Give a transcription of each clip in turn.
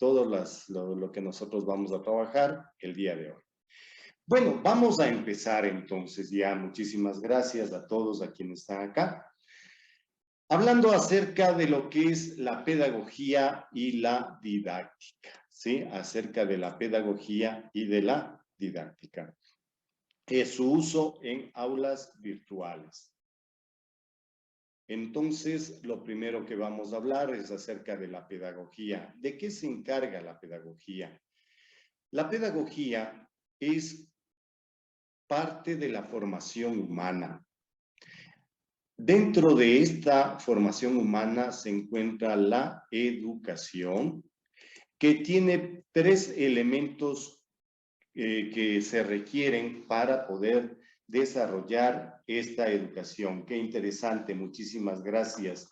todo lo que nosotros vamos a trabajar el día de hoy. Bueno, vamos a empezar entonces ya. Muchísimas gracias a todos a quienes están acá. Hablando acerca de lo que es la pedagogía y la didáctica, ¿sí? Acerca de la pedagogía y de la didáctica. Es su uso en aulas virtuales. Entonces, lo primero que vamos a hablar es acerca de la pedagogía. ¿De qué se encarga la pedagogía? La pedagogía es parte de la formación humana. Dentro de esta formación humana se encuentra la educación, que tiene tres elementos que se requieren para poder desarrollar esta educación. Qué interesante, muchísimas gracias.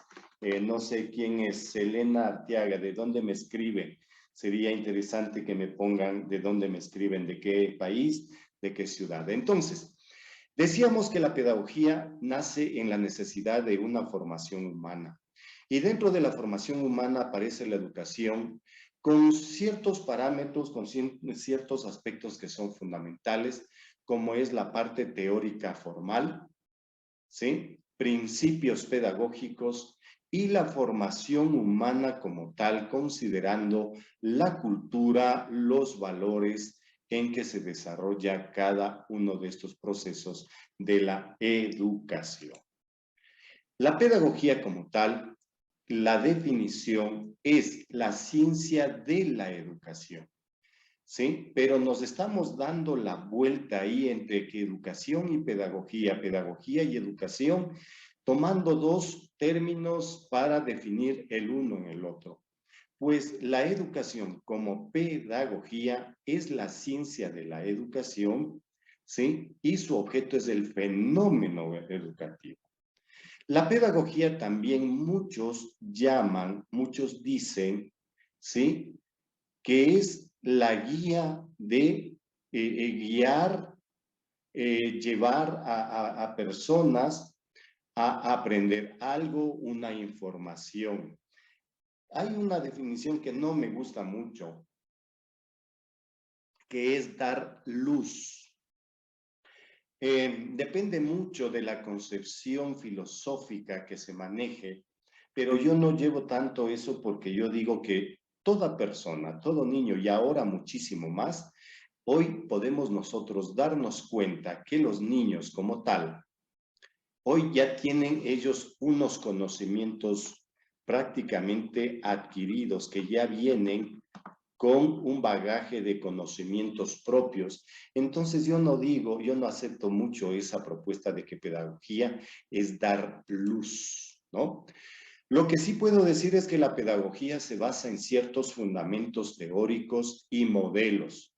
No sé quién es Selena Arteaga, ¿de dónde me escribe? Sería interesante que me pongan de dónde me escriben, de qué país, de qué ciudad. Entonces, decíamos que la pedagogía nace en la necesidad de una formación humana. Y dentro de la formación humana aparece la educación con ciertos parámetros, con ciertos aspectos que son fundamentales, como es la parte teórica formal, ¿sí? Principios pedagógicos y la formación humana como tal, considerando la cultura, los valores en que se desarrolla cada uno de estos procesos de la educación. La pedagogía como tal, la definición es la ciencia de la educación, ¿sí? Pero nos estamos dando la vuelta ahí entre que educación y pedagogía y educación, tomando dos términos para definir el uno en el otro. Pues la educación como pedagogía es la ciencia de la educación, ¿sí? Y su objeto es el fenómeno educativo. La pedagogía también muchos llaman, muchos dicen, ¿sí? Que es la guía de guiar, llevar a personas a aprender algo, una información. Hay una definición que no me gusta mucho, que es dar luz. Depende mucho de la concepción filosófica que se maneje, pero yo no llevo tanto eso porque yo digo que toda persona, todo niño y ahora muchísimo más, hoy podemos nosotros darnos cuenta que los niños como tal, hoy ya tienen ellos unos conocimientos prácticamente adquiridos que ya vienen con un bagaje de conocimientos propios. Entonces yo no acepto mucho esa propuesta de que pedagogía es dar luz, ¿no? Lo que sí puedo decir es que la pedagogía se basa en ciertos fundamentos teóricos y modelos.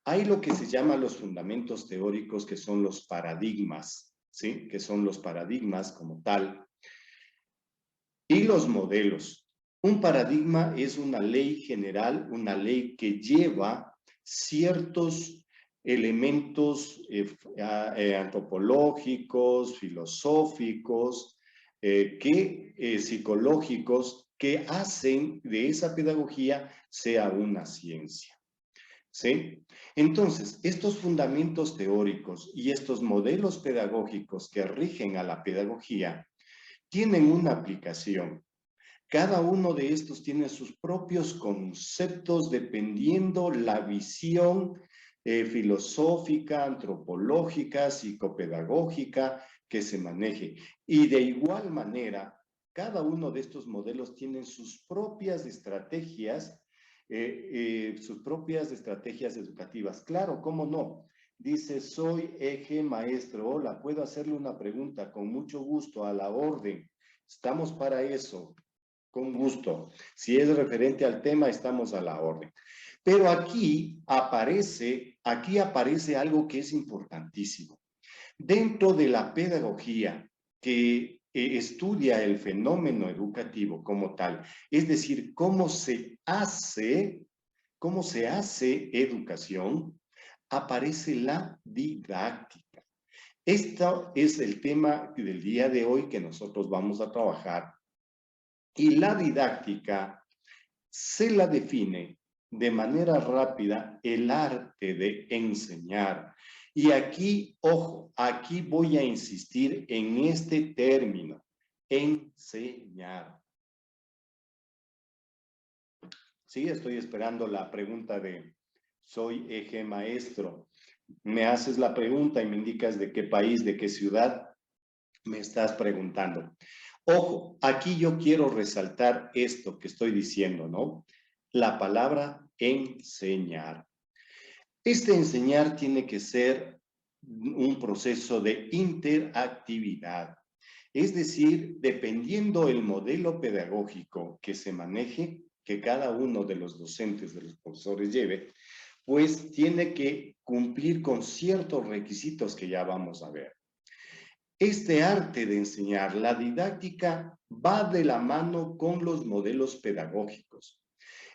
Hay lo que se llama los fundamentos teóricos, que son los paradigmas, ¿sí? Que son los paradigmas como tal. Y los modelos. Un paradigma es una ley general, una ley que lleva ciertos elementos antropológicos, filosóficos, psicológicos, que hacen de esa pedagogía sea una ciencia. ¿Sí? Entonces, estos fundamentos teóricos y estos modelos pedagógicos que rigen a la pedagogía tienen una aplicación. Cada uno de estos tiene sus propios conceptos dependiendo la visión filosófica, antropológica, psicopedagógica que se maneje. Y de igual manera, cada uno de estos modelos tienen sus propias estrategias educativas. Claro, ¿cómo no? Dice, soy eje maestro. Hola, ¿puedo hacerle una pregunta? Con mucho gusto, a la orden. Estamos para eso, con gusto. Si es referente al tema, estamos a la orden. Pero aquí aparece algo que es importantísimo. Dentro de la pedagogía que estudia el fenómeno educativo como tal, es decir, cómo se hace educación, aparece la didáctica. Esto es el tema del día de hoy que nosotros vamos a trabajar. Y la didáctica se la define de manera rápida el arte de enseñar. Y aquí, ojo, aquí voy a insistir en este término, enseñar. Sí, estoy esperando la pregunta de soy eje maestro. Me haces la pregunta y me indicas de qué país, de qué ciudad me estás preguntando. Ojo, aquí yo quiero resaltar esto que estoy diciendo, ¿no? La palabra enseñar. Este enseñar tiene que ser un proceso de interactividad. Es decir, dependiendo el modelo pedagógico que se maneje, que cada uno de los docentes, de los profesores lleve, pues tiene que cumplir con ciertos requisitos que ya vamos a ver. Este arte de enseñar, la didáctica, va de la mano con los modelos pedagógicos.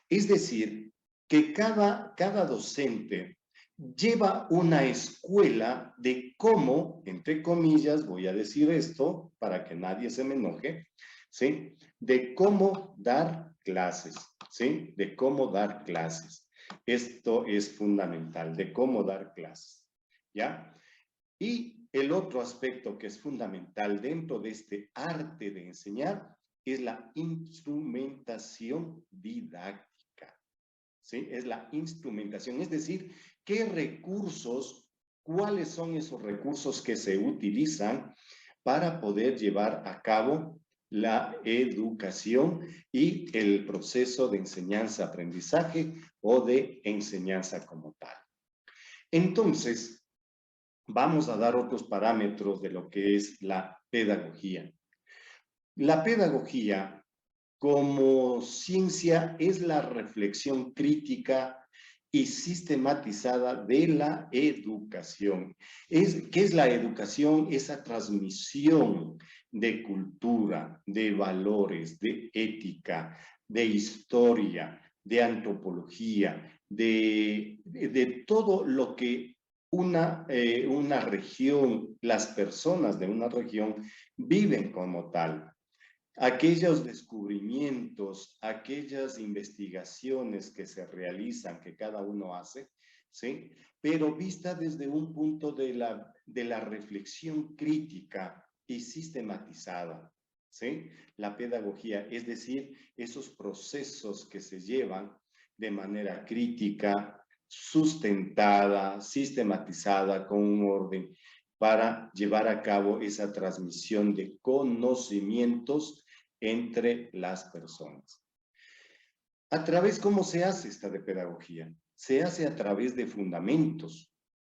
Es decir, que cada docente lleva una escuela de cómo, entre comillas, voy a decir esto para que nadie se me enoje, ¿sí? De cómo dar clases, ¿sí? De cómo dar clases. Esto es fundamental, de cómo dar clases, ¿ya? Y el otro aspecto que es fundamental dentro de este arte de enseñar es la instrumentación didáctica. ¿Sí? Es la instrumentación, es decir, qué recursos, cuáles son esos recursos que se utilizan para poder llevar a cabo la educación y el proceso de enseñanza-aprendizaje o de enseñanza como tal. Entonces, vamos a dar otros parámetros de lo que es la pedagogía. La pedagogía como ciencia es la reflexión crítica y sistematizada de la educación. ¿Qué es la educación? Esa transmisión de cultura, de valores, de ética, de historia, de antropología, de todo lo que una región, las personas de una región viven como tal. Aquellos descubrimientos, aquellas investigaciones que se realizan, que cada uno hace, ¿sí? Pero vista desde un punto de la reflexión crítica y sistematizada, ¿sí? La pedagogía, es decir, esos procesos que se llevan de manera crítica, sustentada, sistematizada, con un orden, para llevar a cabo esa transmisión de conocimientos entre las personas. ¿A través cómo se hace esta de pedagogía? Se hace a través de fundamentos,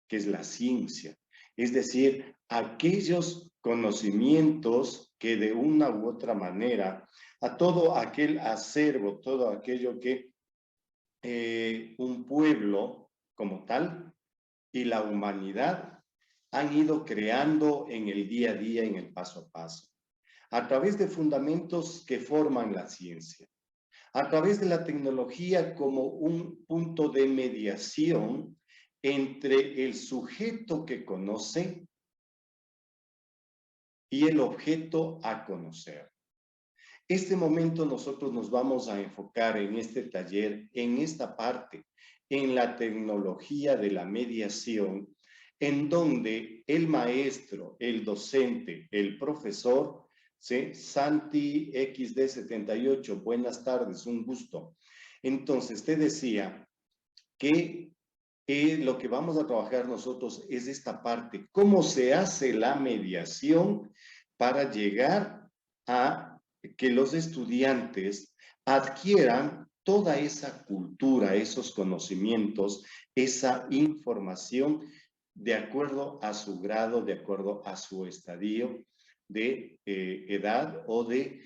que es la ciencia. Es decir, aquellos conocimientos que de una u otra manera, a todo aquel acervo, todo aquello que un pueblo como tal y la humanidad han ido creando en el día a día, en el paso a paso, a través de fundamentos que forman la ciencia, a través de la tecnología como un punto de mediación entre el sujeto que conoce y el objeto a conocer. Este momento nosotros nos vamos a enfocar en este taller, en esta parte, en la tecnología de la mediación, en donde el maestro, el docente, el profesor, ¿sí? Santi XD78, buenas tardes, un gusto. Entonces, te decía que lo que vamos a trabajar nosotros es esta parte, cómo se hace la mediación para llegar a que los estudiantes adquieran toda esa cultura, esos conocimientos, esa información de acuerdo a su grado, de acuerdo a su estadio de edad o de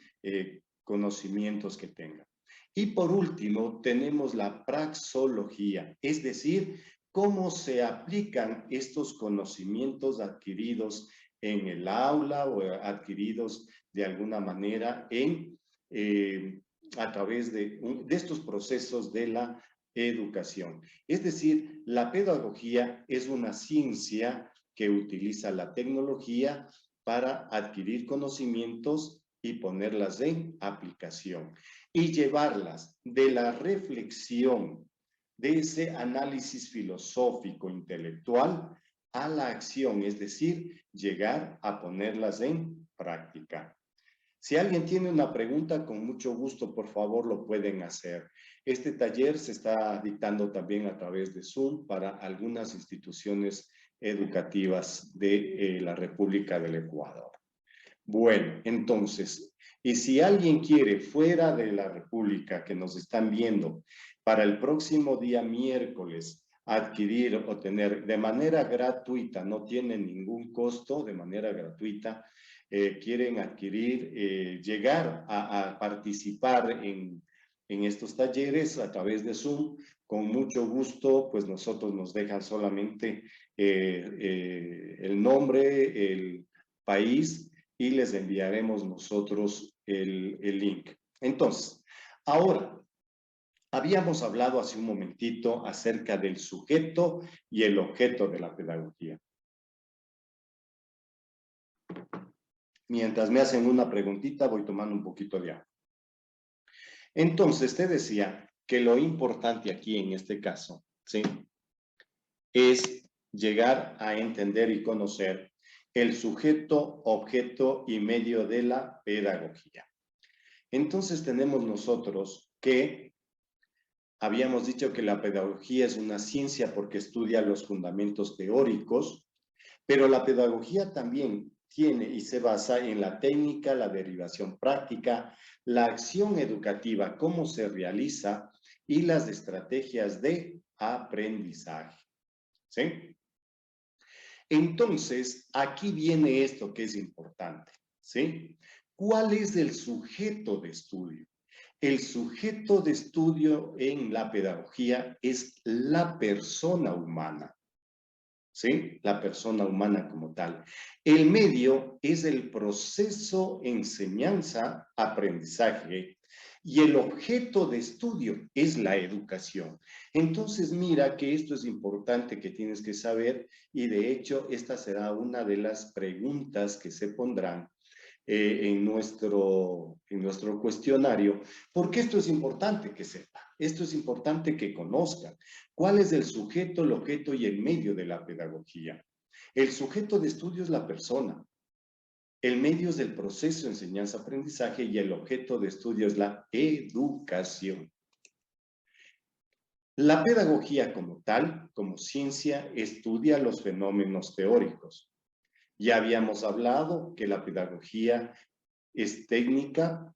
conocimientos que tengan. Y por último, tenemos la praxología, es decir, cómo se aplican estos conocimientos adquiridos en el aula o adquiridos de alguna manera a través de estos procesos de la educación. Es decir, la pedagogía es una ciencia que utiliza la tecnología para adquirir conocimientos y ponerlas en aplicación. y llevarlas de la reflexión, de ese análisis filosófico, intelectual, a la acción, es decir, llegar a ponerlas en práctica. Si alguien tiene una pregunta, con mucho gusto, por favor, lo pueden hacer. Este taller se está dictando también a través de Zoom para algunas instituciones educativas de la República del Ecuador. Bueno, entonces, y si alguien quiere fuera de la República que nos están viendo, para el próximo día miércoles, adquirir o tener de manera gratuita, no tiene ningún costo, de manera gratuita, quieren adquirir, llegar a participar en estos talleres a través de Zoom, con mucho gusto, pues nosotros nos dejan solamente el nombre, el país, y les enviaremos nosotros el link. Entonces, ahora, habíamos hablado hace un momentito acerca del sujeto y el objeto de la pedagogía. Mientras me hacen una preguntita, voy tomando un poquito de agua. Entonces, te decía que lo importante aquí en este caso, ¿sí?, es llegar a entender y conocer el sujeto, objeto y medio de la pedagogía. Entonces tenemos nosotros que habíamos dicho que la pedagogía es una ciencia porque estudia los fundamentos teóricos, pero la pedagogía también tiene y se basa en la técnica, la derivación práctica, la acción educativa, cómo se realiza y las estrategias de aprendizaje. ¿Sí? Entonces, aquí viene esto que es importante, ¿sí? ¿Cuál es el sujeto de estudio? El sujeto de estudio en la pedagogía es la persona humana, ¿sí? La persona humana como tal. El medio es el proceso enseñanza-aprendizaje y el objeto de estudio es la educación. Entonces, mira que esto es importante que tienes que saber y de hecho esta será una de las preguntas que se pondrán en nuestro cuestionario, porque esto es importante que sepa, esto es importante que conozcan. ¿Cuál es el sujeto, el objeto y el medio de la pedagogía? El sujeto de estudio es la persona, el medio es el proceso de enseñanza-aprendizaje y el objeto de estudio es la educación. La pedagogía como tal, como ciencia, estudia los fenómenos teóricos. Ya habíamos hablado que la pedagogía es técnica,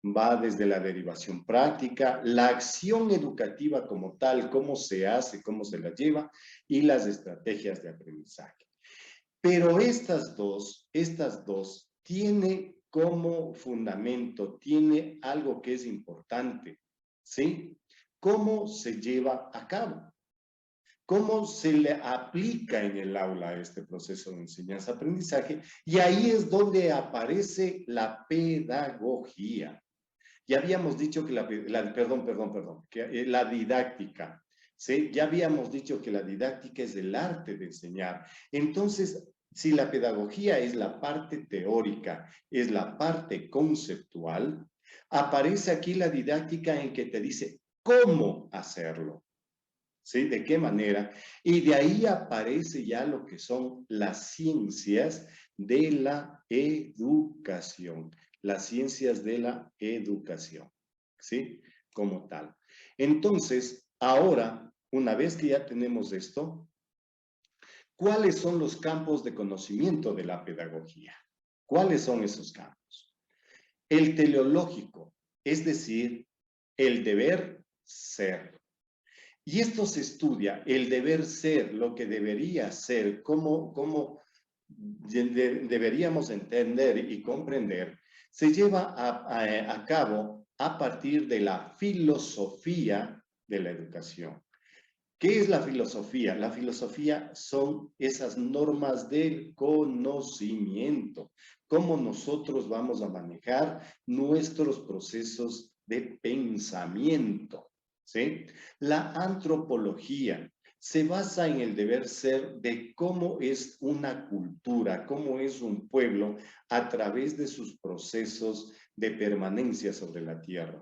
va desde la derivación práctica, la acción educativa como tal, cómo se hace, cómo se la lleva, y las estrategias de aprendizaje. Pero estas dos tiene como fundamento, tiene algo que es importante, ¿sí? ¿Cómo se lleva a cabo? ¿Cómo se le aplica en el aula este proceso de enseñanza-aprendizaje? Y ahí es donde aparece la pedagogía. Ya habíamos dicho que que la didáctica, ¿sí? Ya habíamos dicho que la didáctica es el arte de enseñar. Entonces, si la pedagogía es la parte teórica, es la parte conceptual, aparece aquí la didáctica en que te dice cómo hacerlo. ¿Sí? ¿De qué manera? Y de ahí aparece ya lo que son las ciencias de la educación, las ciencias de la educación, ¿sí? Como tal. Entonces, ahora, una vez que ya tenemos esto, ¿cuáles son los campos de conocimiento de la pedagogía? ¿Cuáles son esos campos? El teleológico, es decir, el deber ser. Y esto se estudia, el deber ser, lo que debería ser, cómo deberíamos entender y comprender, se lleva a cabo a partir de la filosofía de la educación. ¿Qué es la filosofía? La filosofía son esas normas del conocimiento, cómo nosotros vamos a manejar nuestros procesos de pensamiento, ¿sí? La antropología se basa en el deber ser de cómo es una cultura, cómo es un pueblo a través de sus procesos de permanencia sobre la tierra.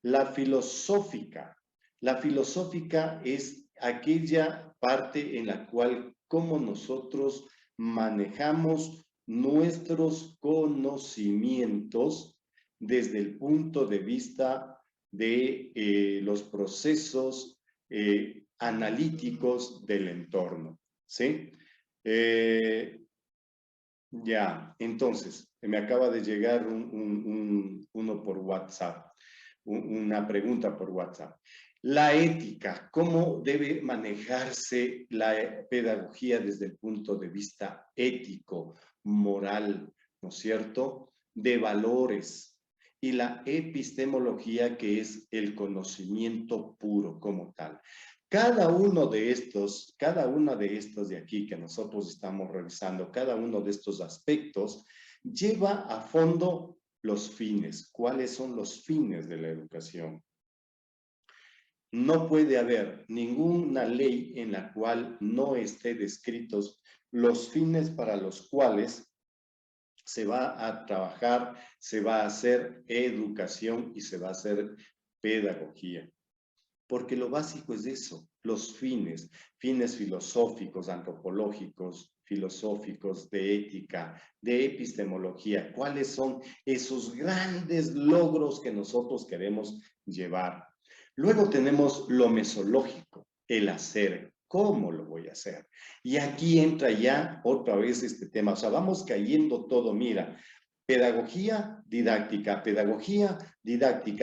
La filosófica. La filosófica es aquella parte en la cual cómo nosotros manejamos nuestros conocimientos desde el punto de vista de los procesos analíticos del entorno, ¿sí? Ya, entonces, me acaba de llegar uno por WhatsApp, una pregunta por WhatsApp. La ética, ¿cómo debe manejarse la pedagogía desde el punto de vista ético, moral, ¿no es cierto? De valores. Y la epistemología, que es el conocimiento puro como tal. Cada una de estos de aquí que nosotros estamos revisando, cada uno de estos aspectos, lleva a fondo los fines. ¿Cuáles son los fines de la educación? No puede haber ninguna ley en la cual no esté descritos los fines para los cuales se va a trabajar, se va a hacer educación y se va a hacer pedagogía. Porque lo básico es eso, los fines filosóficos, antropológicos, filosóficos, de ética, de epistemología. ¿Cuáles son esos grandes logros que nosotros queremos llevar? Luego tenemos lo mesológico, el hacer. ¿Cómo lo voy a hacer? Y aquí entra ya otra vez este tema. O sea, vamos cayendo todo, mira, pedagogía didáctica,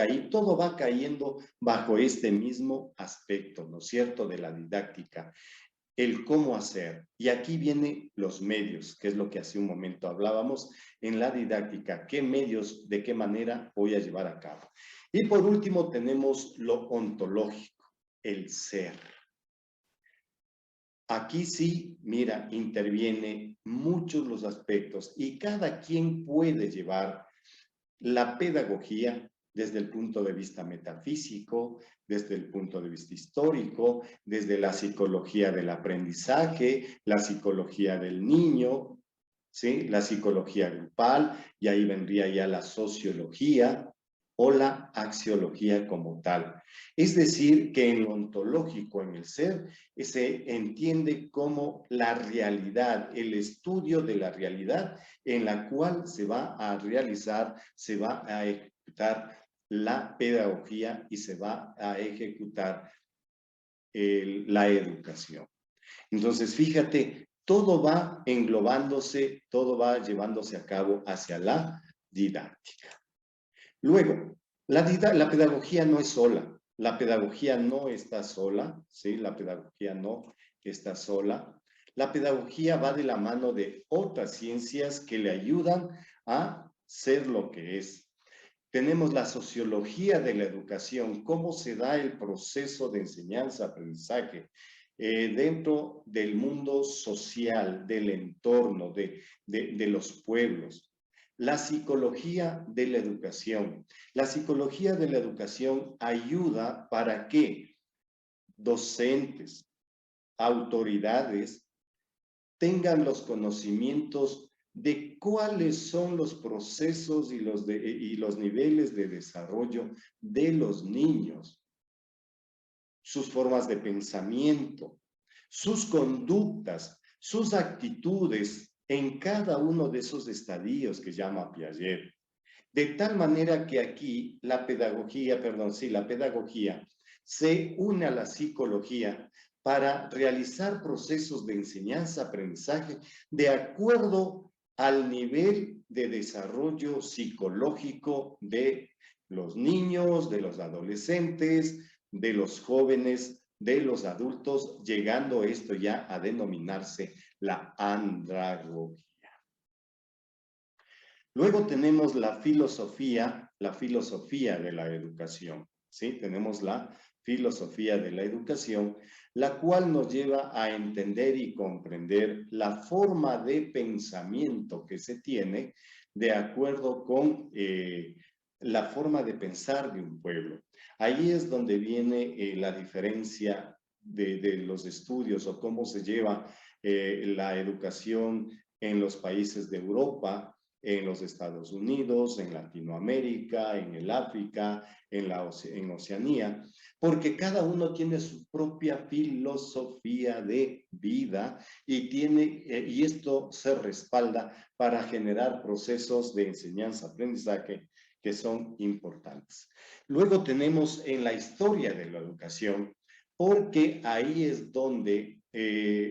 y todo va cayendo bajo este mismo aspecto, ¿no es cierto?, de la didáctica, el cómo hacer. Y aquí vienen los medios, que es lo que hace un momento hablábamos en la didáctica, qué medios, de qué manera voy a llevar a cabo. Y por último tenemos lo ontológico, el ser. Aquí sí, mira, interviene muchos los aspectos y cada quien puede llevar la pedagogía desde el punto de vista metafísico, desde el punto de vista histórico, desde la psicología del aprendizaje, la psicología del niño, ¿sí? La psicología grupal, y ahí vendría ya la sociología o la axiología como tal. Es decir, que en lo ontológico, en el ser, se entiende como la realidad, el estudio de la realidad en la cual se va a realizar, se va a ejecutar la pedagogía y se va a ejecutar la educación. Entonces, fíjate, todo va englobándose, todo va llevándose a cabo hacia la didáctica. Luego, la pedagogía no es sola, la pedagogía no está sola, ¿sí? La pedagogía no está sola. La pedagogía va de la mano de otras ciencias que le ayudan a ser lo que es. Tenemos la sociología de la educación, cómo se da el proceso de enseñanza-aprendizaje dentro del mundo social, del entorno, de los pueblos. La psicología de la educación. La psicología de la educación ayuda para que docentes, autoridades, tengan los conocimientos de cuáles son los procesos y los niveles de desarrollo de los niños, sus formas de pensamiento, sus conductas, sus actitudes en cada uno de esos estadios que llama Piaget. De tal manera que aquí la pedagogía se une a la psicología para realizar procesos de enseñanza-aprendizaje de acuerdo al nivel de desarrollo psicológico de los niños, de los adolescentes, de los jóvenes, de los adultos, llegando esto ya a denominarse la andragogía. Luego tenemos la filosofía de la educación, ¿sí? Tenemos la filosofía de la educación, la cual nos lleva a entender y comprender la forma de pensamiento que se tiene de acuerdo con la forma de pensar de un pueblo. Ahí es donde viene la diferencia de los estudios o cómo se lleva la educación en los países de Europa, en los Estados Unidos, en Latinoamérica, en el África, en Oceanía, porque cada uno tiene su propia filosofía de vida y esto se respalda para generar procesos de enseñanza-aprendizaje que son importantes. Luego tenemos en la historia de la educación, porque ahí es donde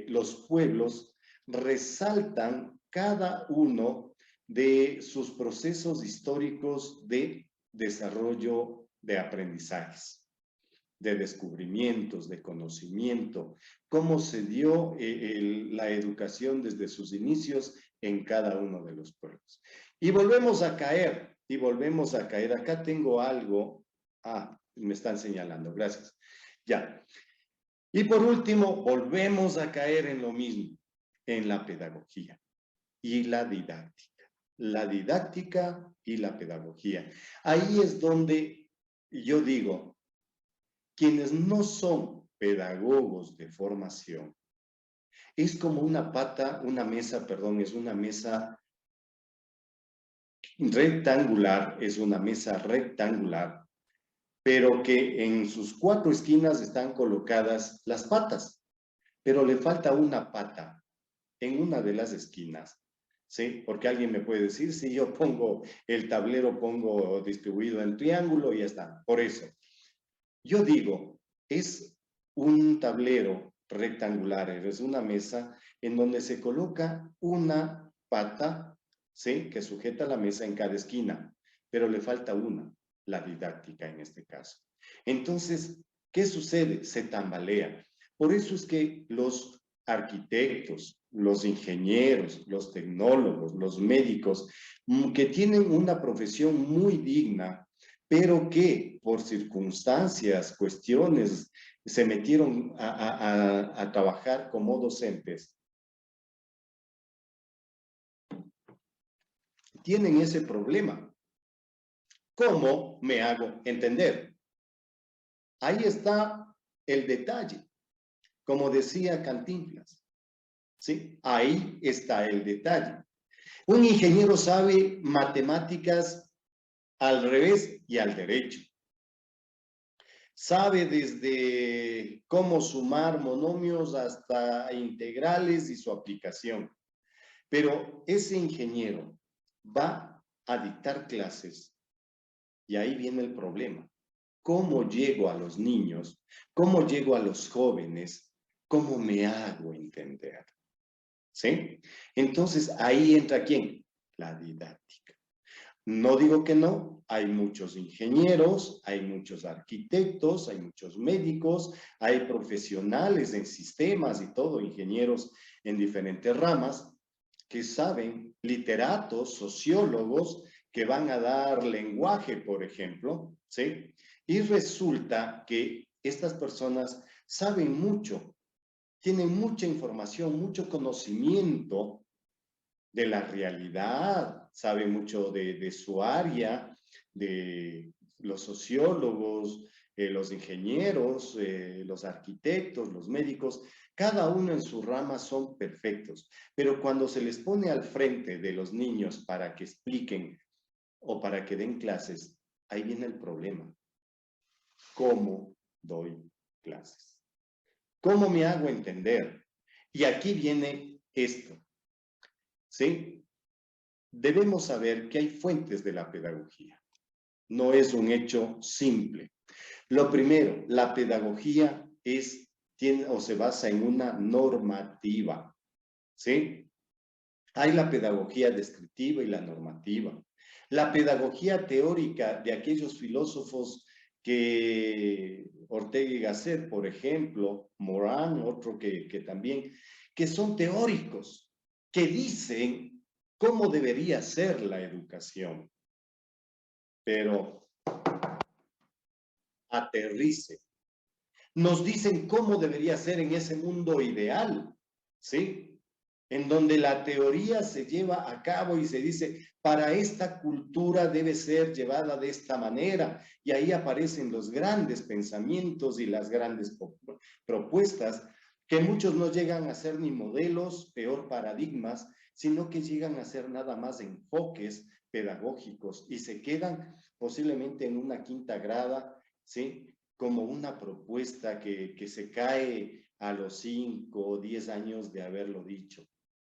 los pueblos resaltan cada uno de sus procesos históricos de desarrollo de aprendizajes, de descubrimientos, de conocimiento, cómo se dio la educación desde sus inicios en cada uno de los pueblos. Y volvemos a caer, Acá tengo algo, me están señalando, gracias. Ya. Y por último, volvemos a caer en lo mismo, en la pedagogía y la didáctica. La didáctica y la pedagogía. Ahí es donde yo digo, quienes no son pedagogos de formación, es como es una mesa rectangular, pero que en sus 4 esquinas están colocadas las patas, pero le falta una pata en una de las esquinas, ¿sí? Porque alguien me puede decir, si yo pongo el tablero, pongo distribuido en triángulo y ya está. Por eso, yo digo, es un tablero rectangular, es una mesa en donde se coloca una pata, ¿sí? Que sujeta la mesa en cada esquina, pero le falta una, la didáctica en este caso. Entonces, ¿qué sucede? Se tambalea. Por eso es que los arquitectos, los ingenieros, los tecnólogos, los médicos, que tienen una profesión muy digna, pero que por circunstancias, cuestiones, se metieron a trabajar como docentes, tienen ese problema. ¿Cómo me hago entender? Ahí está el detalle. Como decía Cantinflas, ¿sí? Ahí está el detalle. Un ingeniero sabe matemáticas al revés y al derecho. Sabe desde cómo sumar monomios hasta integrales y su aplicación. Pero ese ingeniero va a dictar clases y ahí viene el problema. ¿Cómo llego a los niños? ¿Cómo llego a los jóvenes? ¿Cómo me hago entender? ¿Sí? Entonces, ahí entra ¿quién? La didáctica. No digo que no, hay muchos ingenieros, hay muchos arquitectos, hay muchos médicos, hay profesionales en sistemas y todo, ingenieros en diferentes ramas, que saben, literatos, sociólogos, que van a dar lenguaje, por ejemplo, ¿sí? Y resulta que estas personas saben mucho, tienen mucha información, mucho conocimiento de la realidad, saben mucho de su área, de los sociólogos, los ingenieros, los arquitectos, los médicos, cada uno en su rama son perfectos, pero cuando se les pone al frente de los niños para que expliquen o para que den clases, ahí viene el problema. ¿Cómo doy clases? ¿Cómo me hago entender? Y aquí viene esto, ¿sí? Debemos saber que hay fuentes de la pedagogía. No es un hecho simple. Lo primero, la pedagogía se basa en una normativa, ¿sí? Hay la pedagogía descriptiva y la normativa. La pedagogía teórica de aquellos filósofos que Ortega y Gasset, por ejemplo, Morán, otro que también, que son teóricos, que dicen cómo debería ser la educación. Pero aterrice. Nos dicen cómo debería ser en ese mundo ideal, ¿sí? En donde la teoría se lleva a cabo y se dice, para esta cultura debe ser llevada de esta manera. Y ahí aparecen los grandes pensamientos y las grandes propuestas, que muchos no llegan a ser ni modelos, peor paradigmas, sino que llegan a ser nada más enfoques pedagógicos y se quedan posiblemente en una quinta grada, ¿sí? Como una propuesta que se cae a los 5 o 10 años de haberlo dicho,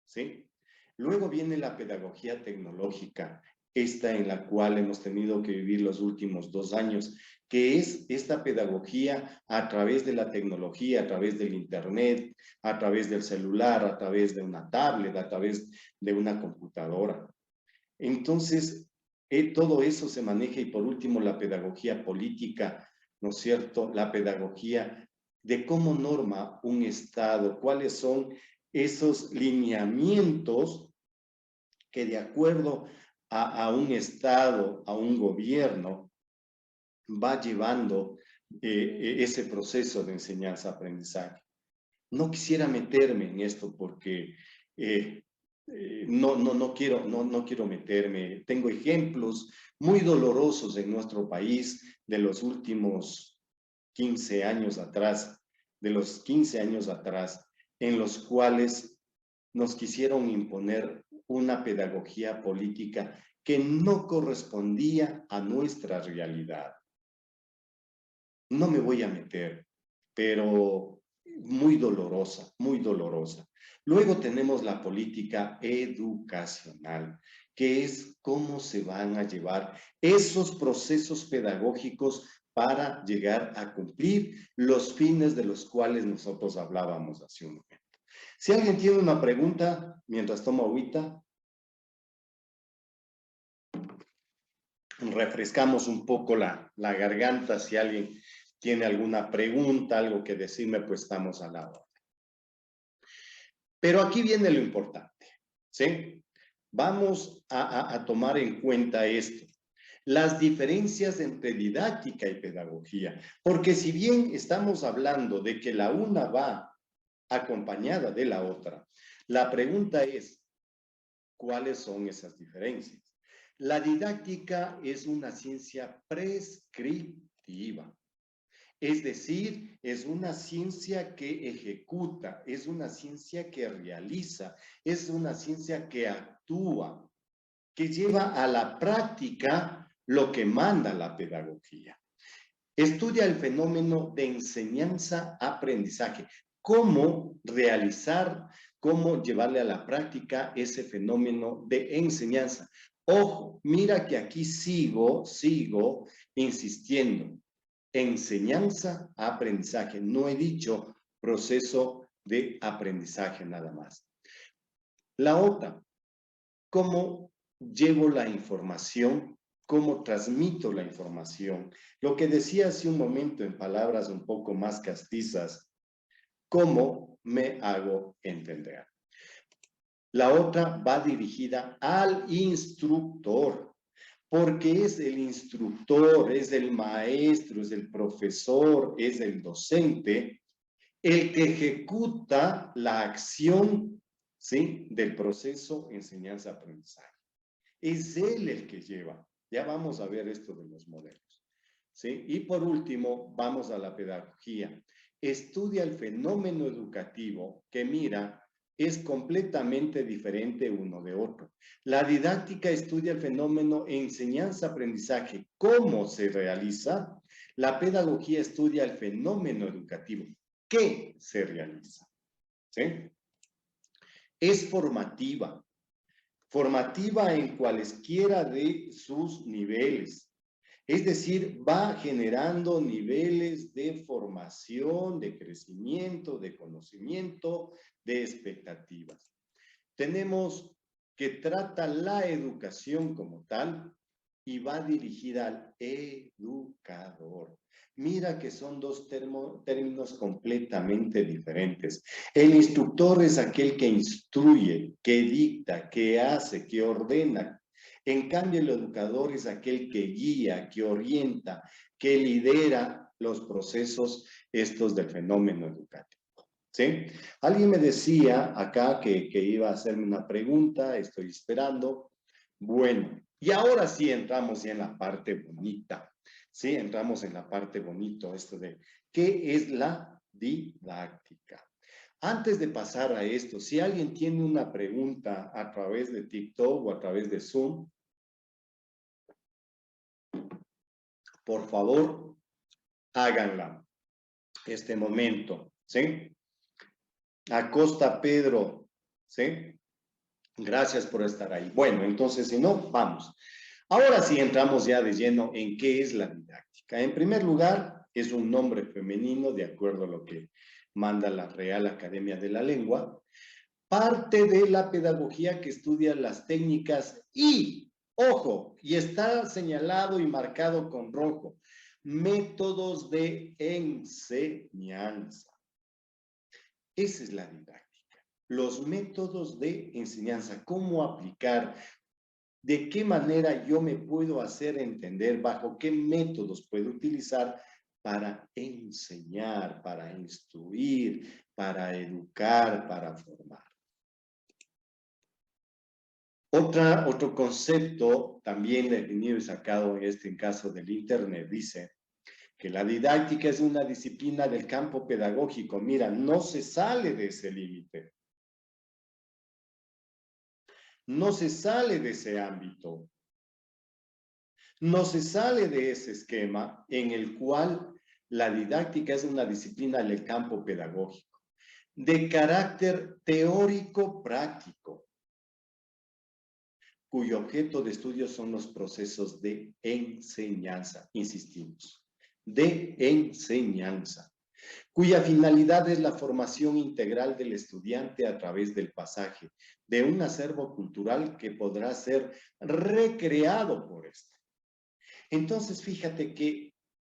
¿sí? Luego viene la pedagogía tecnológica, esta en la cual hemos tenido que vivir los últimos 2 años, que es esta pedagogía a través de la tecnología, a través del internet, a través del celular, a través de una tablet, a través de una computadora. Entonces, todo eso se maneja y por último la pedagogía política, ¿no es cierto? La pedagogía de cómo norma un Estado, cuáles son esos lineamientos que de acuerdo a un Estado, a un gobierno, va llevando ese proceso de enseñanza-aprendizaje. No quisiera meterme en esto porque no quiero meterme. Tengo ejemplos muy dolorosos en nuestro país de los últimos 15 años atrás, en los cuales nos quisieron imponer una pedagogía política que no correspondía a nuestra realidad. No me voy a meter, pero muy dolorosa, muy dolorosa. Luego tenemos la política educacional, que es cómo se van a llevar esos procesos pedagógicos para llegar a cumplir los fines de los cuales nosotros hablábamos hace un momento. Si alguien tiene una pregunta, mientras tomo agüita, refrescamos un poco la garganta. Si alguien tiene alguna pregunta, algo que decirme, pues estamos a la hora. Pero aquí viene lo importante, ¿sí? Vamos a tomar en cuenta esto. Las diferencias entre didáctica y pedagogía. Porque si bien estamos hablando de que la una va acompañada de la otra, la pregunta es, ¿cuáles son esas diferencias? La didáctica es una ciencia prescriptiva. Es decir, es una ciencia que ejecuta, es una ciencia que realiza, es una ciencia que actúa, que lleva a la práctica lo que manda la pedagogía. Estudia el fenómeno de enseñanza-aprendizaje, cómo realizar, cómo llevarle a la práctica ese fenómeno de enseñanza. Ojo, mira que aquí sigo insistiendo. Enseñanza, aprendizaje. No he dicho proceso de aprendizaje nada más. La otra, cómo llevo la información, cómo transmito la información. Lo que decía hace un momento en palabras un poco más castizas, cómo me hago entender. La otra va dirigida al instructor, porque es el instructor, es el maestro, es el profesor, es el docente, el que ejecuta la acción, ¿sí?, del proceso enseñanza-aprendizaje. Es él el que lleva. Ya vamos a ver esto de los modelos, ¿sí? Y por último, vamos a la pedagogía. Estudia el fenómeno educativo que mira es completamente diferente uno de otro. La didáctica estudia el fenómeno enseñanza-aprendizaje, cómo se realiza. La pedagogía estudia el fenómeno educativo, qué se realiza. ¿Sí? Es formativa. Formativa en cualesquiera de sus niveles. Es decir, va generando niveles de formación, de crecimiento, de conocimiento, de expectativas. Tenemos que trata la educación como tal y va dirigida al educador. Mira que son dos términos completamente diferentes. El instructor es aquel que instruye, que dicta, que hace, que ordena. En cambio, el educador es aquel que guía, que orienta, que lidera los procesos estos del fenómeno educativo. ¿Sí? Alguien me decía acá que iba a hacerme una pregunta, estoy esperando. Bueno, y ahora sí entramos ya en la parte bonita. Sí, entramos en la parte bonita, esto de ¿qué es la didáctica? Antes de pasar a esto, si alguien tiene una pregunta a través de TikTok o a través de Zoom, por favor, háganla este momento, ¿sí? Acosta Pedro, ¿sí? Gracias por estar ahí. Bueno, entonces, si no, vamos. Ahora sí entramos ya de lleno en qué es la didáctica. En primer lugar, es un nombre femenino, de acuerdo a lo que manda la Real Academia de la Lengua. Parte de la pedagogía que estudia las técnicas y, ojo, y está señalado y marcado con rojo, métodos de enseñanza. Esa es la didáctica. Los métodos de enseñanza, cómo aplicar, de qué manera yo me puedo hacer entender, bajo qué métodos puedo utilizar para enseñar, para instruir, para educar, para formar. Otro concepto también definido y sacado en caso del Internet dice que la didáctica es una disciplina del campo pedagógico. Mira, no se sale de ese límite. No se sale de ese ámbito. No se sale de ese esquema en el cual la didáctica es una disciplina del campo pedagógico, de carácter teórico-práctico, cuyo objeto de estudio son los procesos de enseñanza, insistimos, de enseñanza, cuya finalidad es la formación integral del estudiante a través del pasaje de un acervo cultural que podrá ser recreado por éste. Entonces, fíjate que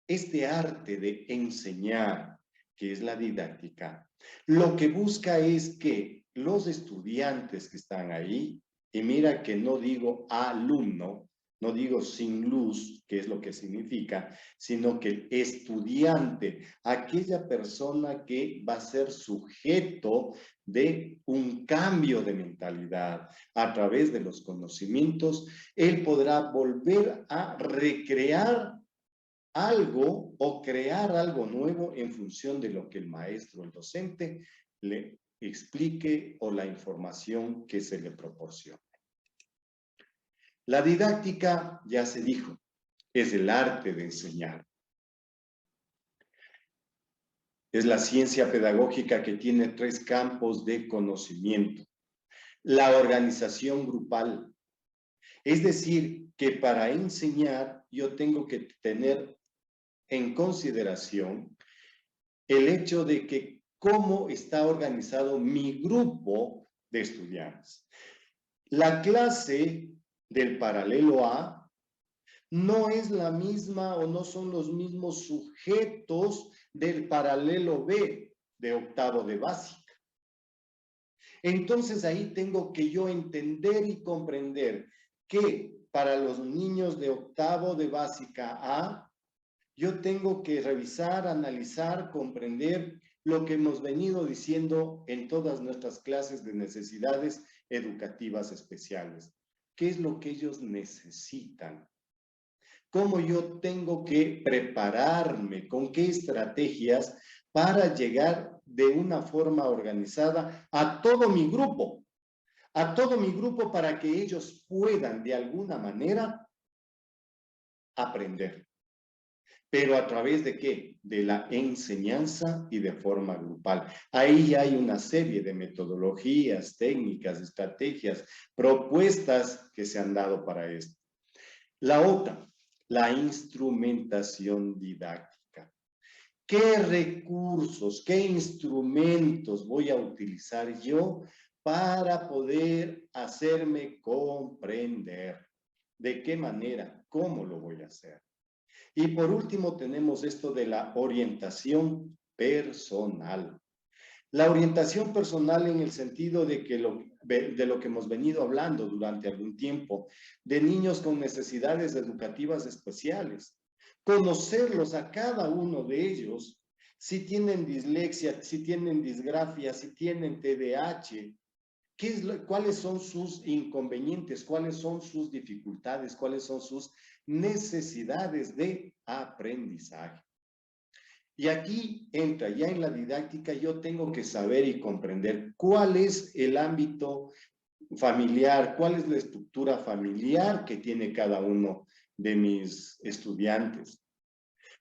este arte de enseñar, que es la didáctica, lo que busca es que los estudiantes que están ahí, y mira que no digo alumno, no digo sin luz, que es lo que significa, sino que el estudiante, aquella persona que va a ser sujeto de un cambio de mentalidad a través de los conocimientos, él podrá volver a recrear algo o crear algo nuevo en función de lo que el maestro, el docente, le explique o la información que se le proporciona. La didáctica, ya se dijo, es el arte de enseñar. Es la ciencia pedagógica que tiene 3 campos de conocimiento. La organización grupal, es decir, que para enseñar yo tengo que tener en consideración el hecho de que cómo está organizado mi grupo de estudiantes. La clase del paralelo A no es la misma o no son los mismos sujetos del paralelo B de octavo de básica. Entonces ahí tengo que yo entender y comprender que para los niños de octavo de básica A, yo tengo que revisar, analizar, comprender lo que hemos venido diciendo en todas nuestras clases de necesidades educativas especiales. ¿Qué es lo que ellos necesitan? ¿Cómo yo tengo que prepararme? ¿Con qué estrategias para llegar de una forma organizada a todo mi grupo? A todo mi grupo para que ellos puedan de alguna manera aprender. ¿Pero a través de qué? De la enseñanza y de forma grupal. Ahí hay una serie de metodologías, técnicas, estrategias, propuestas que se han dado para esto. La otra, la instrumentación didáctica. ¿Qué recursos, qué instrumentos voy a utilizar yo para poder hacerme comprender? ¿De qué manera? ¿Cómo lo voy a hacer? Y por último tenemos esto de la orientación personal. La orientación personal en el sentido de que de lo que hemos venido hablando durante algún tiempo, de niños con necesidades educativas especiales. Conocerlos a cada uno de ellos, si tienen dislexia, si tienen disgrafia, si tienen TDAH, cuáles son sus inconvenientes, cuáles son sus dificultades, cuáles son sus necesidades de aprendizaje. Y aquí entra, ya en la didáctica, yo tengo que saber y comprender cuál es el ámbito familiar, cuál es la estructura familiar que tiene cada uno de mis estudiantes.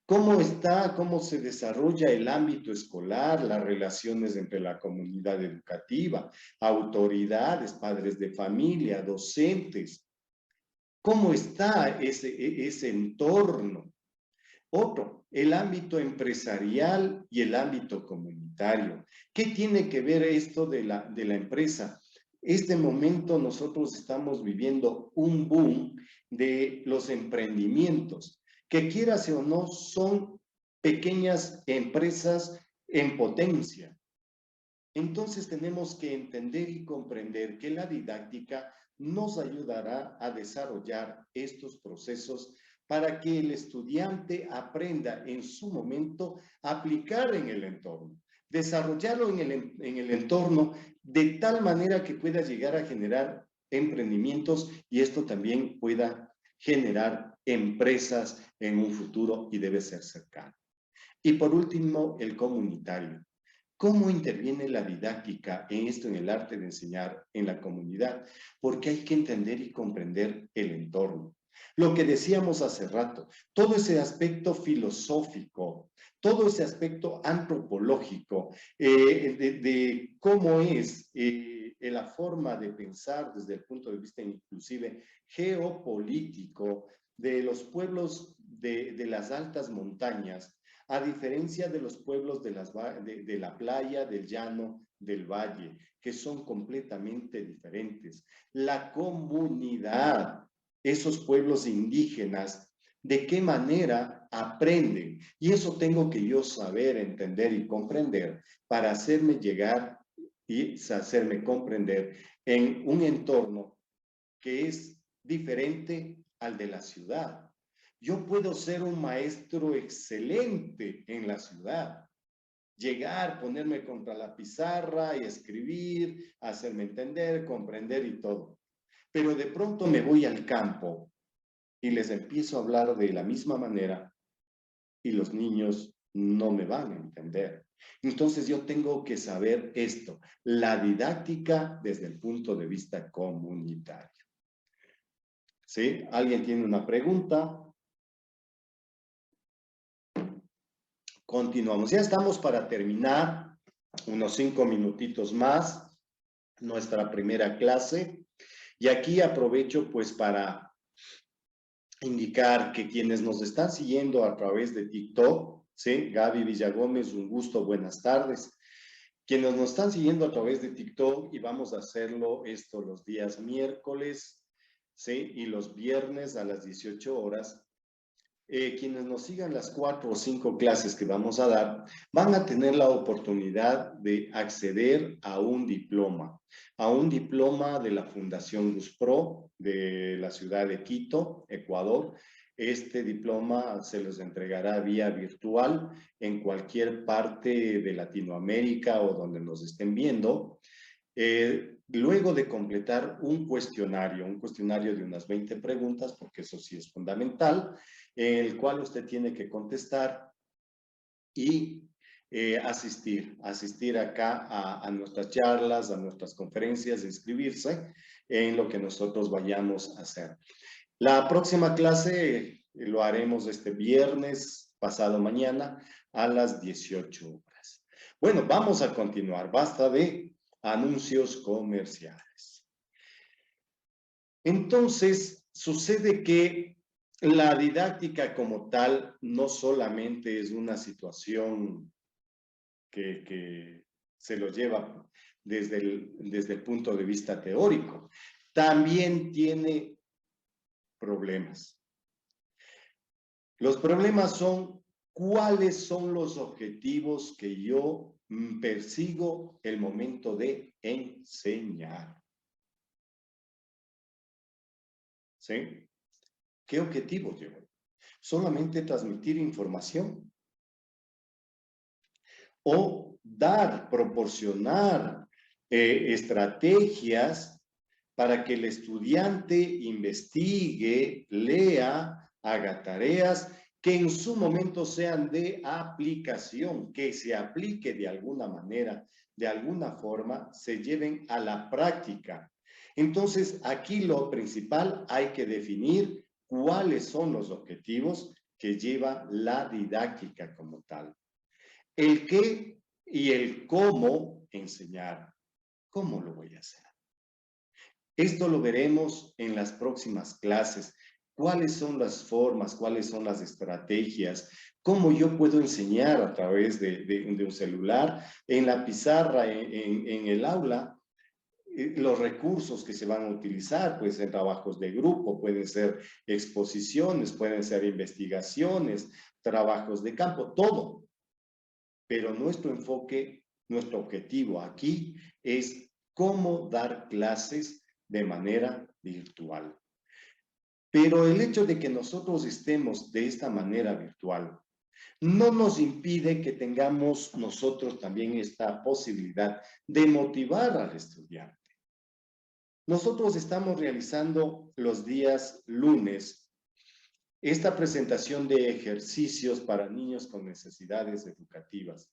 ¿Cómo está, cómo se desarrolla el ámbito escolar, las relaciones entre la comunidad educativa, autoridades, padres de familia, docentes? ¿Cómo está ese entorno? Otro, el ámbito empresarial y el ámbito comunitario. ¿Qué tiene que ver esto de la empresa? Este momento nosotros estamos viviendo un boom de los emprendimientos, que quieras o no son pequeñas empresas en potencia. Entonces tenemos que entender y comprender que la didáctica nos ayudará a desarrollar estos procesos para que el estudiante aprenda en su momento a aplicar en el entorno, desarrollarlo en el entorno de tal manera que pueda llegar a generar emprendimientos y esto también pueda generar empresas en un futuro y debe ser cercano. Y por último, el comunitario. ¿Cómo interviene la didáctica en esto, en el arte de enseñar en la comunidad? Porque hay que entender y comprender el entorno. Lo que decíamos hace rato, todo ese aspecto filosófico, todo ese aspecto antropológico, de cómo es la forma de pensar desde el punto de vista inclusive geopolítico de los pueblos de las altas montañas, a diferencia de los pueblos de la playa, del llano, del valle, que son completamente diferentes. La comunidad, esos pueblos indígenas, ¿de qué manera aprenden? Y eso tengo que yo saber, entender y comprender para hacerme llegar y hacerme comprender en un entorno que es diferente al de la ciudad. Yo puedo ser un maestro excelente en la ciudad, llegar, ponerme contra la pizarra y escribir, hacerme entender, comprender y todo. Pero de pronto me voy al campo y les empiezo a hablar de la misma manera y los niños no me van a entender. Entonces yo tengo que saber esto, la didáctica desde el punto de vista comunitario. ¿Sí? ¿Alguien tiene una pregunta? Continuamos. Ya estamos para terminar, unos 5 minutitos más, nuestra primera clase. Y aquí aprovecho pues para indicar que quienes nos están siguiendo a través de TikTok, ¿sí? Gaby Villagómez, un gusto, buenas tardes. Quienes nos están siguiendo a través de TikTok y vamos a hacerlo esto los días miércoles, ¿sí? Y los viernes a las 18 horas. Quienes nos sigan las 4 o 5 clases que vamos a dar, van a tener la oportunidad de acceder a un diploma de la Fundación GUSPRO de la ciudad de Quito, Ecuador. Este diploma se los entregará vía virtual en cualquier parte de Latinoamérica o donde nos estén viendo. Luego de completar un cuestionario de unas 20 preguntas, porque eso sí es fundamental, el cual usted tiene que contestar y asistir acá a nuestras charlas, a nuestras conferencias, inscribirse en lo que nosotros vayamos a hacer. La próxima clase lo haremos este viernes, pasado mañana, a las 18 horas. Bueno, vamos a continuar. Basta de anuncios comerciales. Entonces, sucede que la didáctica como tal no solamente es una situación que se lo lleva desde el punto de vista teórico, también tiene problemas. Los problemas son cuáles son los objetivos que yo persigo el momento de enseñar. ¿Sí? ¿Qué objetivo llevo? ¿Solamente transmitir información? ¿O dar, proporcionar estrategias para que el estudiante investigue, lea, haga tareas que en su momento sean de aplicación, que se aplique de alguna manera, de alguna forma, se lleven a la práctica. Entonces, aquí lo principal hay que definir cuáles son los objetivos que lleva la didáctica como tal. El qué y el cómo enseñar. ¿Cómo lo voy a hacer? Esto lo veremos en las próximas clases. ¿Cuáles son las formas? ¿Cuáles son las estrategias? ¿Cómo yo puedo enseñar a través de un celular, en la pizarra, en el aula? Los recursos que se van a utilizar, pueden ser trabajos de grupo, pueden ser exposiciones, pueden ser investigaciones, trabajos de campo, todo. Pero nuestro enfoque, nuestro objetivo aquí es cómo dar clases de manera virtual. Pero el hecho de que nosotros estemos de esta manera virtual no nos impide que tengamos nosotros también esta posibilidad de motivar al estudiante. Nosotros estamos realizando los días lunes esta presentación de ejercicios para niños con necesidades educativas.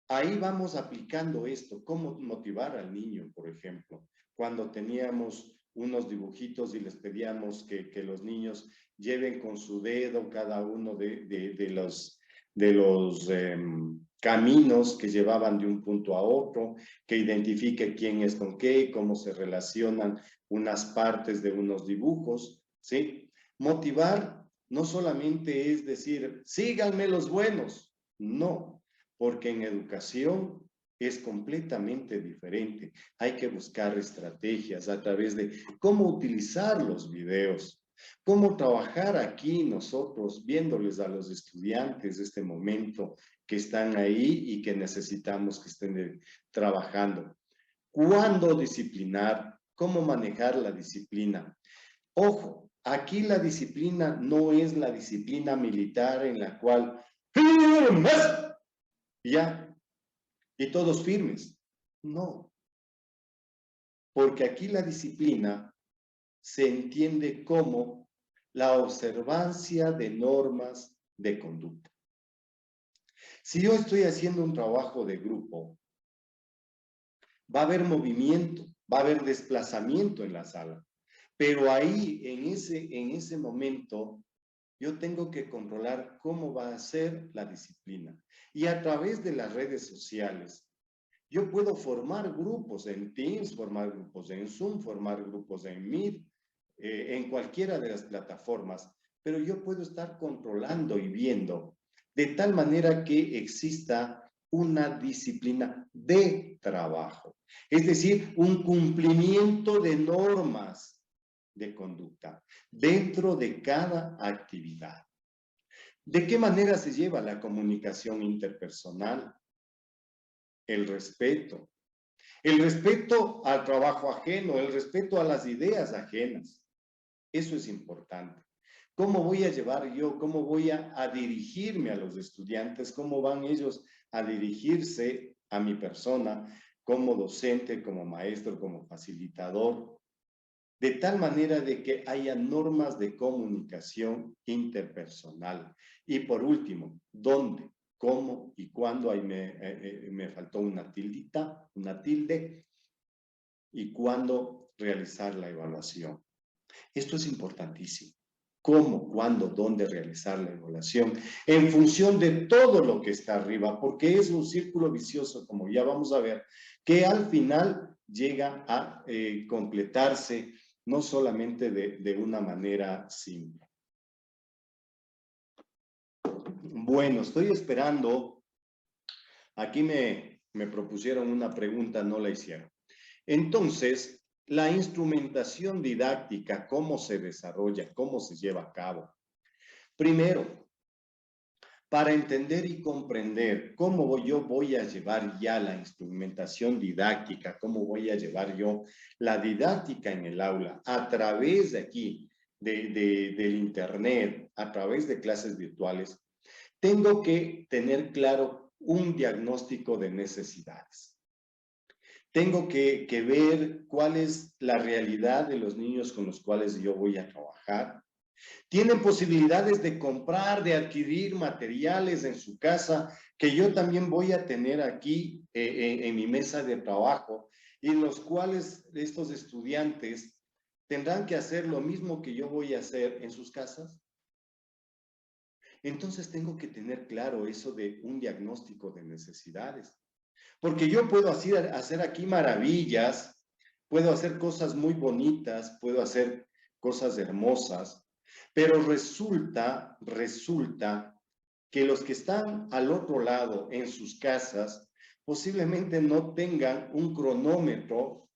Ahí vamos aplicando esto, cómo motivar al niño, por ejemplo, cuando teníamos unos dibujitos y les pedíamos que los niños lleven con su dedo cada uno de los caminos que llevaban de un punto a otro, que identifique quién es con qué, cómo se relacionan unas partes de unos dibujos, ¿sí? Motivar no solamente es decir, síganme los buenos, no, porque en educación es completamente diferente. Hay que buscar estrategias a través de cómo utilizar los videos, cómo trabajar aquí nosotros, viéndoles a los estudiantes este momento que están ahí y que necesitamos que estén trabajando. ¿Cuándo disciplinar? ¿Cómo manejar la disciplina? Ojo, aquí la disciplina no es la disciplina militar en la cual ya, y todos firmes. No, porque aquí la disciplina se entiende como la observancia de normas de conducta. Si yo estoy haciendo un trabajo de grupo, va a haber movimiento, va a haber desplazamiento en la sala, pero ahí, en ese momento, yo tengo que controlar cómo va a ser la disciplina. Y a través de las redes sociales, yo puedo formar grupos en Teams, formar grupos en Zoom, formar grupos en Meet, en cualquiera de las plataformas, pero yo puedo estar controlando y viendo de tal manera que exista una disciplina de trabajo, es decir, un cumplimiento de normas de conducta dentro de cada actividad. ¿De qué manera se lleva la comunicación interpersonal? El respeto al trabajo ajeno, el respeto a las ideas ajenas. Eso es importante. ¿Cómo voy a llevar yo, cómo voy a dirigirme a los estudiantes? ¿Cómo van ellos a dirigirse a mi persona como docente, como maestro, como facilitador? De tal manera de que haya normas de comunicación interpersonal. Y por último, ¿dónde? ¿Cómo y cuándo? Ahí me faltó una tildita, una tilde. ¿Y cuándo realizar la evaluación? Esto es importantísimo. ¿Cómo, cuándo, dónde realizar la evaluación? En función de todo lo que está arriba, porque es un círculo vicioso, como ya vamos a ver, que al final llega a completarse no solamente de una manera simple. Bueno, estoy esperando. Aquí me propusieron una pregunta, no la hicieron. Entonces, la instrumentación didáctica, ¿cómo se desarrolla? ¿Cómo se lleva a cabo? Primero, para entender y comprender cómo yo voy a llevar ya la instrumentación didáctica, cómo voy a llevar yo la didáctica en el aula a través de aquí, del internet, a través de clases virtuales, tengo que tener claro un diagnóstico de necesidades. Tengo que ver cuál es la realidad de los niños con los cuales yo voy a trabajar. Tienen posibilidades de comprar, de adquirir materiales en su casa, que yo también voy a tener aquí en mi mesa de trabajo, y en los cuales estos estudiantes tendrán que hacer lo mismo que yo voy a hacer en sus casas. Entonces tengo que tener claro eso de un diagnóstico de necesidades. Porque yo puedo hacer aquí maravillas, puedo hacer cosas muy bonitas, puedo hacer cosas hermosas, pero resulta que los que están al otro lado en sus casas posiblemente no tengan un cronómetro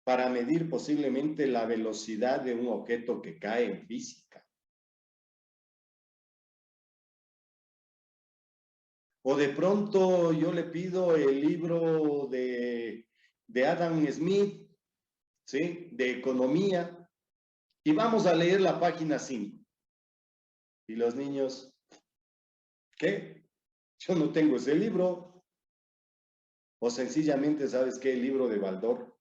para medir posiblemente la velocidad de un objeto que cae en física. O de pronto yo le pido el libro de Adam Smith, ¿sí? De economía, y vamos a leer la página 5. Y los niños, ¿qué? Yo no tengo ese libro. O sencillamente, ¿sabes qué? El libro de Baldor.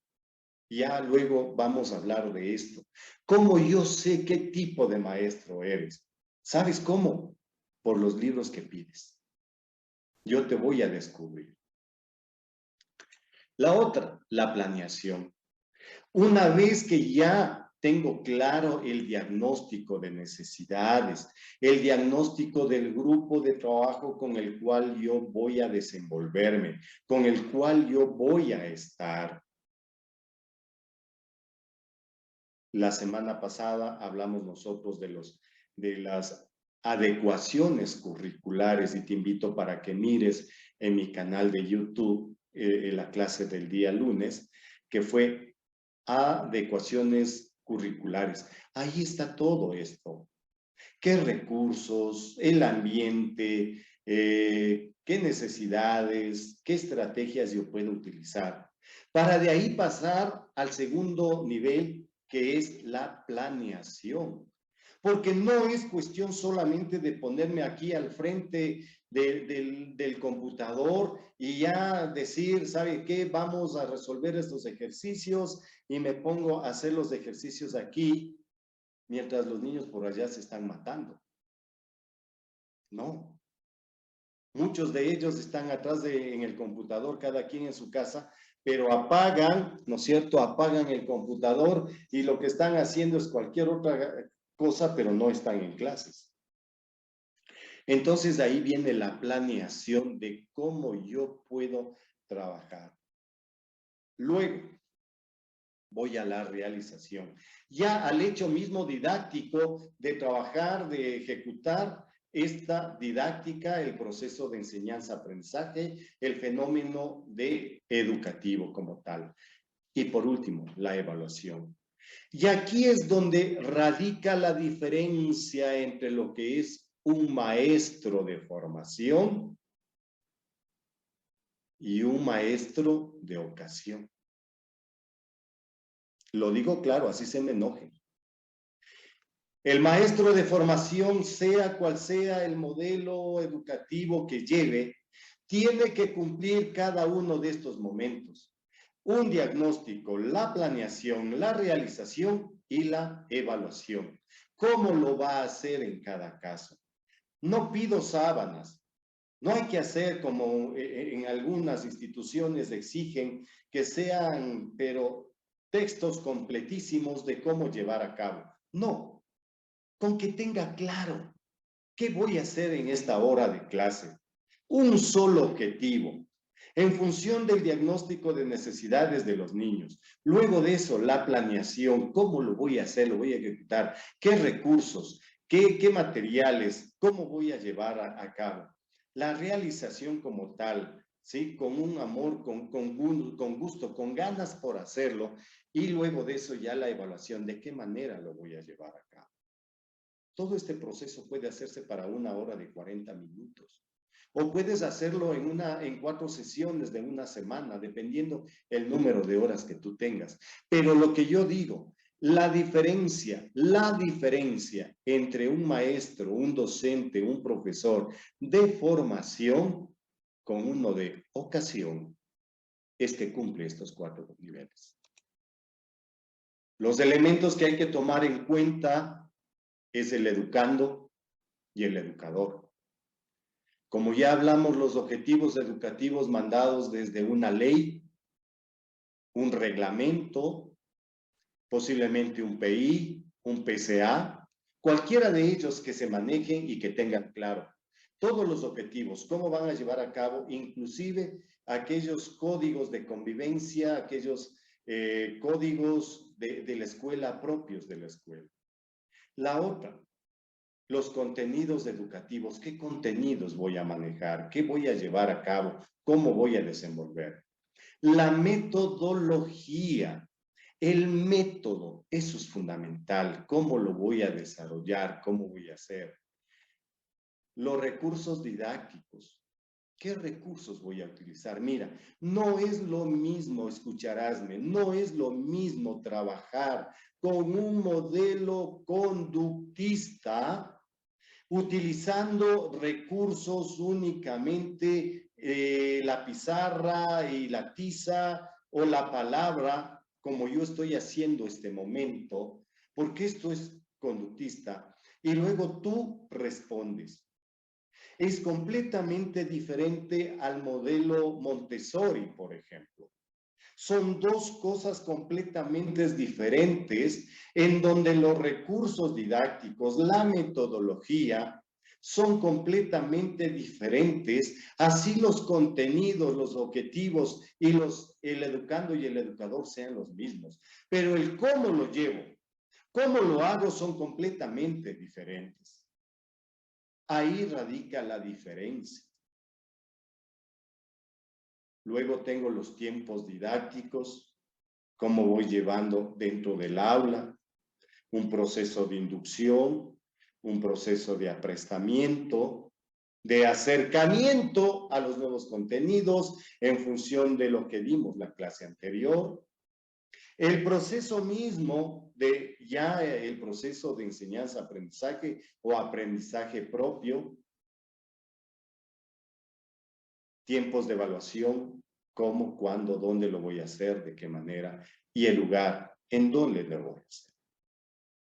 Ya luego vamos a hablar de esto. ¿Cómo yo sé qué tipo de maestro eres? ¿Sabes cómo? Por los libros que pides. Yo te voy a descubrir. La otra, la planeación. Una vez que ya tengo claro el diagnóstico de necesidades, el diagnóstico del grupo de trabajo con el cual yo voy a desenvolverme, con el cual yo voy a estar. La semana pasada hablamos nosotros de las adecuaciones curriculares y te invito para que mires en mi canal de YouTube la clase del día lunes, que fue adecuaciones curriculares. Ahí está todo esto. ¿Qué recursos, el ambiente, qué necesidades, qué estrategias yo puedo utilizar? Para de ahí pasar al segundo nivel, que es la planeación. Porque no es cuestión solamente de ponerme aquí al frente del computador y ya decir, ¿sabe qué? Vamos a resolver estos ejercicios y me pongo a hacer los ejercicios aquí mientras los niños por allá se están matando. No. Muchos de ellos están atrás en el computador, cada quien en su casa, pero apagan, ¿no es cierto? Apagan el computador y lo que están haciendo es cualquier otra cosa, pero no están en clases. Entonces, ahí viene la planeación de cómo yo puedo trabajar. Luego, voy a la realización. Ya al hecho mismo didáctico de trabajar, de ejecutar esta didáctica, el proceso de enseñanza-aprendizaje, el fenómeno de educativo como tal. Y por último, la evaluación. Y aquí es donde radica la diferencia entre lo que es un maestro de formación y un maestro de ocasión. Lo digo claro, así se me enoje. El maestro de formación, sea cual sea el modelo educativo que lleve, tiene que cumplir cada uno de estos momentos. Un diagnóstico, la planeación, la realización y la evaluación. ¿Cómo lo va a hacer en cada caso? No pido sábanas. No hay que hacer como en algunas instituciones exigen que sean, pero textos completísimos de cómo llevar a cabo. No, con que tenga claro qué voy a hacer en esta hora de clase. Un solo objetivo, en función del diagnóstico de necesidades de los niños. Luego de eso, la planeación, cómo lo voy a hacer, lo voy a ejecutar, qué recursos, qué materiales, cómo voy a llevar a cabo. La realización como tal, ¿sí? Con un amor, con gusto, con ganas por hacerlo. Y luego de eso ya la evaluación, de qué manera lo voy a llevar a cabo. Todo este proceso puede hacerse para 1 hora de 40 minutos. O puedes hacerlo en 4 sesiones de 1 semana, dependiendo el número de horas que tú tengas. Pero lo que yo digo, la diferencia entre un maestro, un docente, un profesor de formación con uno de ocasión es que cumple estos 4 niveles. Los elementos que hay que tomar en cuenta es el educando y el educador. Como ya hablamos, los objetivos educativos mandados desde una ley, un reglamento, posiblemente un PI, un PCA, cualquiera de ellos que se manejen y que tengan claro todos los objetivos, cómo van a llevar a cabo, inclusive aquellos códigos de convivencia, aquellos códigos de la escuela propios de la escuela. La otra, los contenidos educativos. ¿Qué contenidos voy a manejar? ¿Qué voy a llevar a cabo? ¿Cómo voy a desenvolver? La metodología. El método, eso es fundamental. ¿Cómo lo voy a desarrollar? ¿Cómo voy a hacer? Los recursos didácticos. ¿Qué recursos voy a utilizar? Mira, no es lo mismo, escucharásme, no es lo mismo trabajar con un modelo conductista utilizando recursos únicamente la pizarra y la tiza o la palabra, como yo estoy haciendo este momento, porque esto es conductista. Y luego tú respondes. Es completamente diferente al modelo Montessori, por ejemplo. Son dos cosas completamente diferentes en donde los recursos didácticos, la metodología, son completamente diferentes, así los contenidos, los objetivos y el educando y el educador sean los mismos. Pero el cómo lo llevo, cómo lo hago son completamente diferentes. Ahí radica la diferencia. Luego tengo los tiempos didácticos, cómo voy llevando dentro del aula, un proceso de inducción, un proceso de aprestamiento, de acercamiento a los nuevos contenidos en función de lo que dimos la clase anterior. El proceso mismo de ya el proceso de enseñanza-aprendizaje o aprendizaje propio, tiempos de evaluación, cómo, cuándo, dónde lo voy a hacer, de qué manera, y el lugar en dónde lo voy a hacer.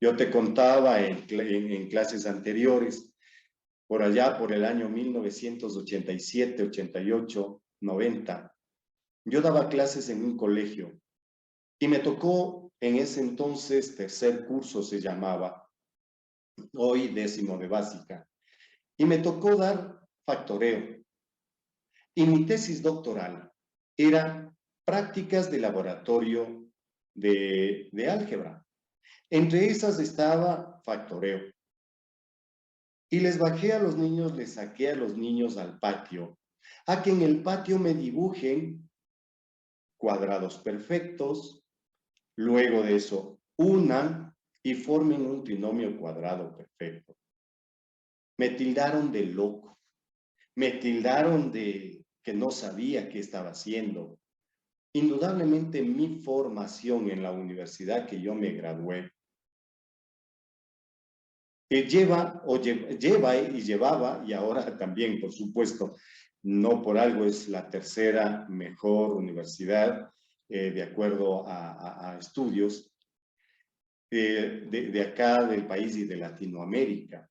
Yo te contaba en clases anteriores, por allá por el año 1987, 88, 90, yo daba clases en un colegio y me tocó en ese entonces, tercer curso se llamaba, hoy 10º de básica, y me tocó dar factoreo. Y mi tesis doctoral era prácticas de laboratorio de álgebra. Entre esas estaba factoreo. Y les bajé a los niños, les saqué a los niños al patio, a que en el patio me dibujen cuadrados perfectos, luego de eso unan y formen un trinomio cuadrado perfecto. Me tildaron de loco, me tildaron de que no sabía qué estaba haciendo. Indudablemente mi formación en la universidad que yo me gradué lleva y llevaba, y ahora también, por supuesto, no por algo es la tercera mejor universidad de acuerdo a estudios de acá del país y de Latinoamérica,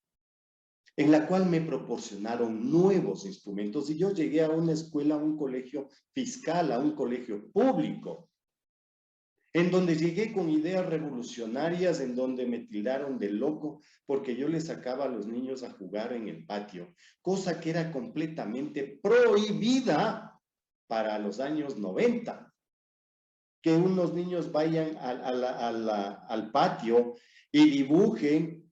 en la cual me proporcionaron nuevos instrumentos y yo llegué a una escuela, a un colegio fiscal, a un colegio público, en donde llegué con ideas revolucionarias, en donde me tildaron de loco, porque yo les sacaba a los niños a jugar en el patio, cosa que era completamente prohibida para los años 90. Que unos niños vayan al patio y dibujen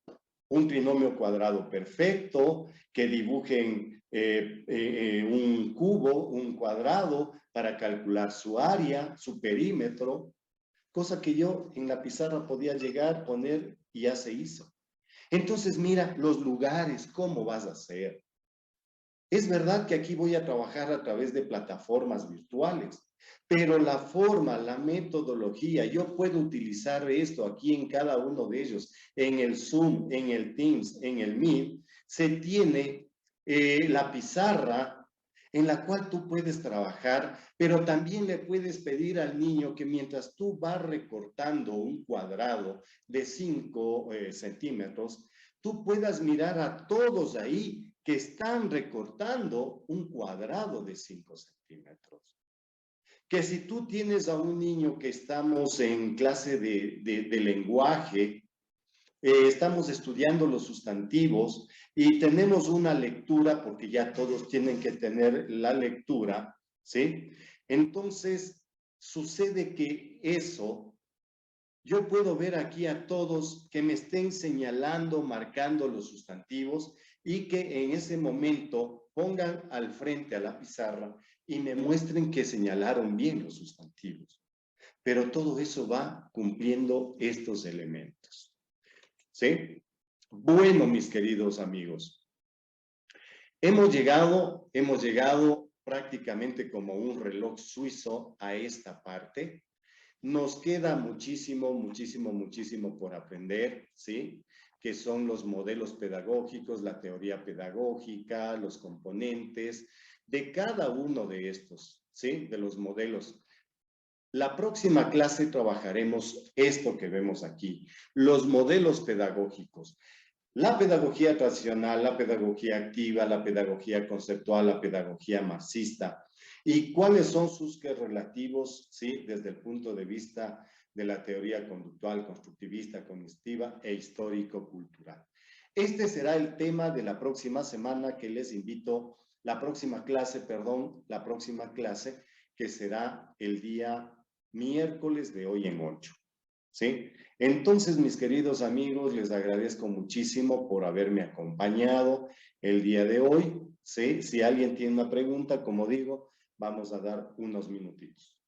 un trinomio cuadrado perfecto, que dibujen un cubo, un cuadrado, para calcular su área, su perímetro, cosa que yo en la pizarra podía llegar, poner y ya se hizo. Entonces, mira, los lugares, ¿cómo vas a hacer? Es verdad que aquí voy a trabajar a través de plataformas virtuales, pero la forma, la metodología, yo puedo utilizar esto aquí en cada uno de ellos, en el Zoom, en el Teams, en el Meet, se tiene la pizarra en la cual tú puedes trabajar, pero también le puedes pedir al niño que mientras tú vas recortando un cuadrado de 5 centímetros, tú puedas mirar a todos ahí que están recortando un cuadrado de 5 centímetros. Que si tú tienes a un niño que estamos en clase de lenguaje, estamos estudiando los sustantivos y tenemos una lectura, porque ya todos tienen que tener la lectura, ¿sí? Entonces, sucede que eso, yo puedo ver aquí a todos que me estén señalando, marcando los sustantivos y que en ese momento pongan al frente a la pizarra y me muestren que señalaron bien los sustantivos. Pero todo eso va cumpliendo estos elementos. ¿Sí? Bueno, mis queridos amigos, hemos llegado prácticamente como un reloj suizo a esta parte. Nos queda muchísimo, muchísimo, muchísimo por aprender, ¿sí? Que son los modelos pedagógicos, la teoría pedagógica, los componentes de cada uno de estos, ¿sí? De los modelos. La próxima clase trabajaremos esto que vemos aquí, los modelos pedagógicos. La pedagogía tradicional, la pedagogía activa, la pedagogía conceptual, la pedagogía marxista. ¿Y cuáles son sus relativos, sí, desde el punto de vista de la teoría conductual, constructivista, cognitiva e histórico-cultural? Este será el tema de la próxima semana que les invito, la próxima clase, que será el día miércoles de hoy en 8. ¿Sí? Entonces, mis queridos amigos, les agradezco muchísimo por haberme acompañado el día de hoy. ¿Sí? Si alguien tiene una pregunta, como digo, vamos a dar unos minutitos.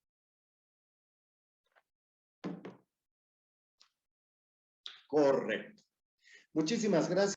Correcto. Muchísimas gracias.